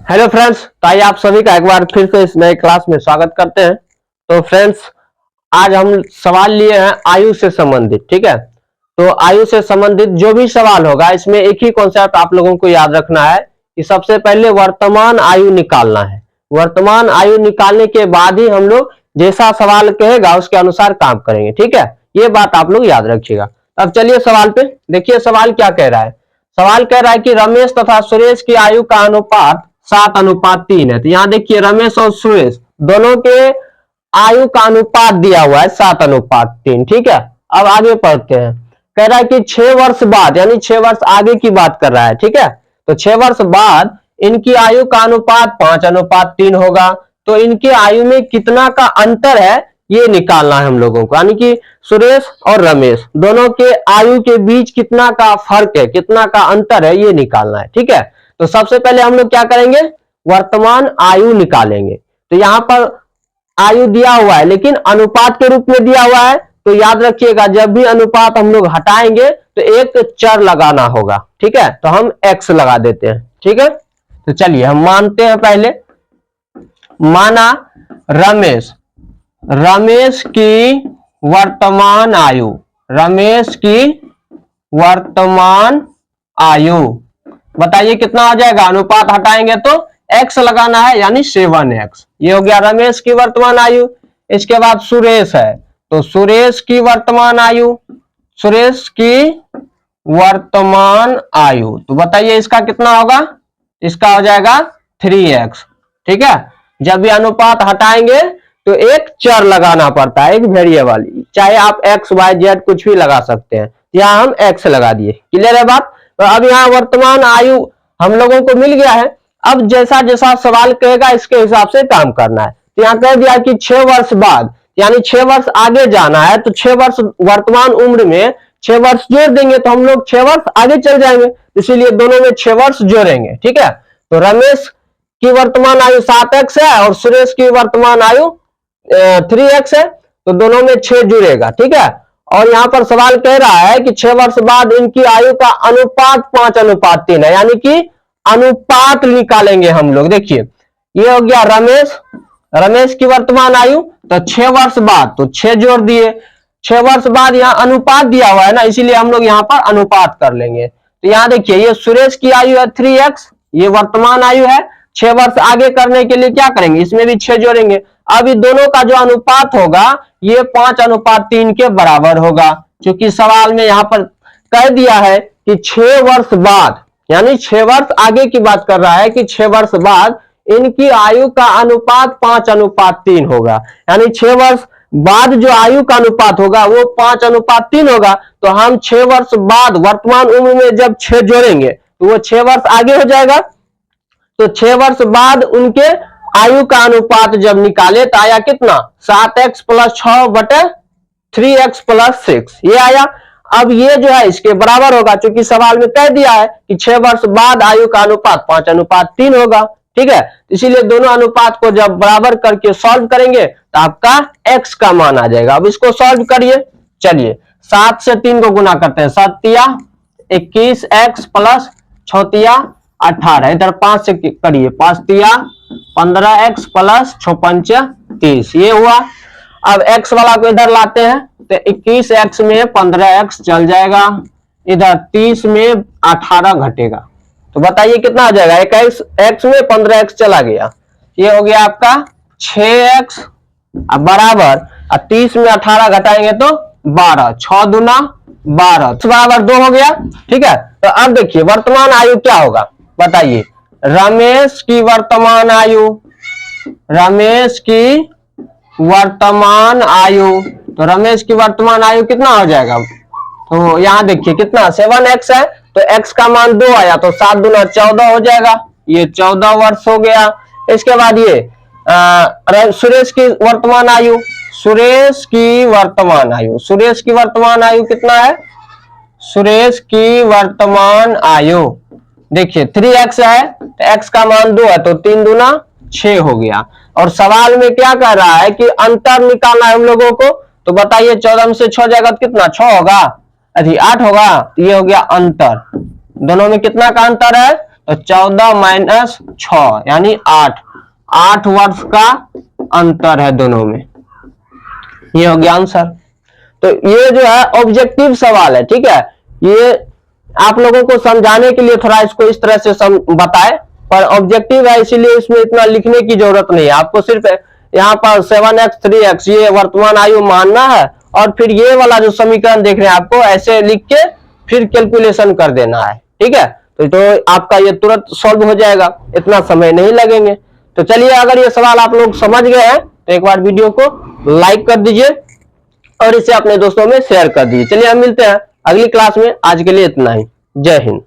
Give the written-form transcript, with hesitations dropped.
Hello friends, तो आइए आप सभी का एक बार फिर से इस नए क्लास में स्वागत करते हैं। तो फ्रेंड्स, आज हम सवाल लिए हैं आयु से संबंधित। ठीक है, तो आयु से संबंधित जो भी सवाल होगा इसमें एक ही कॉन्सेप्ट आप लोगों को याद रखना है कि सबसे पहले वर्तमान आयु निकालना है। वर्तमान आयु निकालने के बाद ही हम लोग जैसा सवाल कहेगा उसके अनुसार काम करेंगे। ठीक है, ये बात आप लोग याद रखिएगा। अब चलिए सवाल पे देखिए, सवाल क्या कह रहा है। सवाल कह रहा है कि रमेश तथा सुरेश की आयु का अनुपात 7:3 है। तो यहां देखिए, रमेश और सुरेश दोनों के आयु का अनुपात दिया हुआ है 7:3। ठीक है, अब आगे पढ़ते हैं। कह रहा है कि 6 वर्ष बाद, यानी 6 वर्ष आगे की बात कर रहा है। ठीक है, तो 6 वर्ष बाद इनकी आयु का अनुपात 5:3 होगा। तो इनकी आयु में कितना का अंतर है ये निकालना है हम लोगों को, यानी कि सुरेश और रमेश दोनों के आयु के बीच कितना का फर्क है, कितना का अंतर है, ये निकालना है। ठीक है, तो सबसे पहले हम लोग क्या करेंगे, वर्तमान आयु निकालेंगे। तो यहां पर आयु दिया हुआ है लेकिन अनुपात के रूप में दिया हुआ है, तो याद रखिएगा जब भी अनुपात हम लोग हटाएंगे तो एक चर लगाना होगा। ठीक है, तो हम x लगा देते हैं। ठीक है, तो चलिए हम मानते हैं। पहले माना रमेश रमेश की वर्तमान आयु, रमेश की वर्तमान आयु बताइए कितना हो जाएगा। अनुपात हटाएंगे तो x लगाना है, यानी 7x। ये हो गया रमेश की वर्तमान आयु। इसके बाद सुरेश है, तो सुरेश की वर्तमान आयु, सुरेश की वर्तमान आयु तो बताइए इसका कितना होगा। इसका हो जाएगा 3x। ठीक है, जब भी अनुपात हटाएंगे तो एक चर लगाना पड़ता है, एक वेरिएबल, चाहे आप x y z कुछ भी लगा सकते हैं। यहां हम x लगा दिए। क्लियर है बात। तो अब यहाँ वर्तमान आयु हम लोगों को मिल गया है। अब जैसा जैसा सवाल कहेगा इसके हिसाब से काम करना है। तो यहाँ कह दिया कि 6 वर्ष बाद, यानी 6 वर्ष आगे जाना है, तो 6 वर्ष वर्तमान उम्र में 6 वर्ष जोड़ देंगे तो हम लोग 6 वर्ष आगे चल जाएंगे, इसीलिए दोनों में 6 वर्ष जोड़ेंगे। ठीक है, तो रमेश की वर्तमान आयु 7x है और सुरेश की वर्तमान आयु 3x है, तो दोनों में 6 जुड़ेगा। ठीक है, और यहां पर सवाल कह रहा है कि 6 वर्ष बाद इनकी आयु का अनुपात 5:3 है, यानी कि अनुपात निकालेंगे हम लोग। देखिए ये हो गया रमेश की वर्तमान आयु, तो 6 वर्ष बाद तो 6 जोड़ दिए। 6 वर्ष बाद यहाँ अनुपात दिया हुआ है ना, इसीलिए हम लोग यहाँ पर अनुपात कर लेंगे। तो यहाँ देखिए ये सुरेश की आयु है 3x, ये वर्तमान आयु है। 6 वर्ष आगे करने के लिए क्या करेंगे, इसमें भी 6 जोड़ेंगे। अब इन दोनों का जो अनुपात होगा ये 5:3 के बराबर होगा, क्योंकि सवाल में यहां पर कह दिया है कि 6 वर्ष बाद, यानी 6 वर्ष आगे की बात कर रहा है कि 6 वर्ष बाद इनकी आयु का अनुपात 5:3 होगा, यानी 6 वर्ष बाद जो आयु का अनुपात होगा वो 5:3 होगा। तो हम 6 वर्ष बाद वर्तमान उम्र में जब 6 जोड़ेंगे तो वो 6 वर्ष आगे हो जाएगा। तो 6 वर्ष बाद उनके आयु का अनुपात जब निकाले तो आया कितना, 7x + 6/3x + 6, ये आया। अब ये जो है इसके बराबर होगा, क्योंकि सवाल में कह दिया है कि 6 वर्ष बाद आयु का अनुपात 5:3 होगा। ठीक है, इसीलिए दोनों अनुपात को जब बराबर करके सॉल्व करेंगे तो आपका x का मान आ जाएगा। अब इसको सॉल्व करिए। चलिए 7 से 3 को गुना करते हैं, 7×3 = 21x + 6×3 = 18, इधर 5 से करिए, 5×3 = 15x + 6×5 = 30, ये हुआ। अब x वाला को इधर लाते हैं तो 21x में 15x चल जाएगा, इधर 30 में 18 घटेगा, तो बताइए कितना आ जाएगा। x में 15x चला गया, ये हो गया आपका 6x बराबर 30 में 18 घटाएंगे तो 12, 6 दूना 12 बराबर 2 हो गया। ठीक है, तो अब देखिए वर्तमान आयु क्या होगा बताइए। रमेश की वर्तमान आयु, रमेश की वर्तमान आयु, तो रमेश की वर्तमान आयु कितना हो जाएगा। तो यहां देखिए कितना 7x है, तो x का मान 2 आया, तो 7 दूना 14 हो जाएगा, ये 14 वर्ष हो गया। इसके बाद ये सुरेश की वर्तमान आयु, सुरेश की वर्तमान आयु, सुरेश की वर्तमान आयु कितना है। सुरेश की वर्तमान आयु देखिए 3x है, तो x का मान 2 है, तो 3 दूना 6 हो गया। और सवाल में क्या कह रहा है कि अंतर निकालना है हम लोगों को, तो बताइए 14 में से 6 जाएगा तो कितना, 6 होगा, 8 होगा, तो ये हो गया अंतर। दोनों में कितना का अंतर है, तो 14 माइनस 6 यानी 8 वर्ष का अंतर है दोनों में। ये हो गया आंसर। तो ये जो है ऑब्जेक्टिव सवाल है, ठीक है। ये आप लोगों को समझाने के लिए थोड़ा इसको इस तरह से बताए, पर ऑब्जेक्टिव है इसीलिए इसमें इतना लिखने की जरूरत नहीं है। आपको सिर्फ यहाँ पर 7x 3x ये वर्तमान आयु मानना है, और फिर ये वाला जो समीकरण देख रहे हैं आपको ऐसे लिख के फिर कैलकुलेशन कर देना है, ठीक है। तो आपका ये तुरंत सॉल्व हो जाएगा, इतना समय नहीं लगेंगे। तो चलिए, अगर ये सवाल आप लोग समझ गए हैं तो एक बार वीडियो को लाइक कर दीजिए और इसे अपने दोस्तों में शेयर कर दीजिए। चलिए हम मिलते हैं अगली क्लास में, आज के लिए इतना ही। जय हिंद।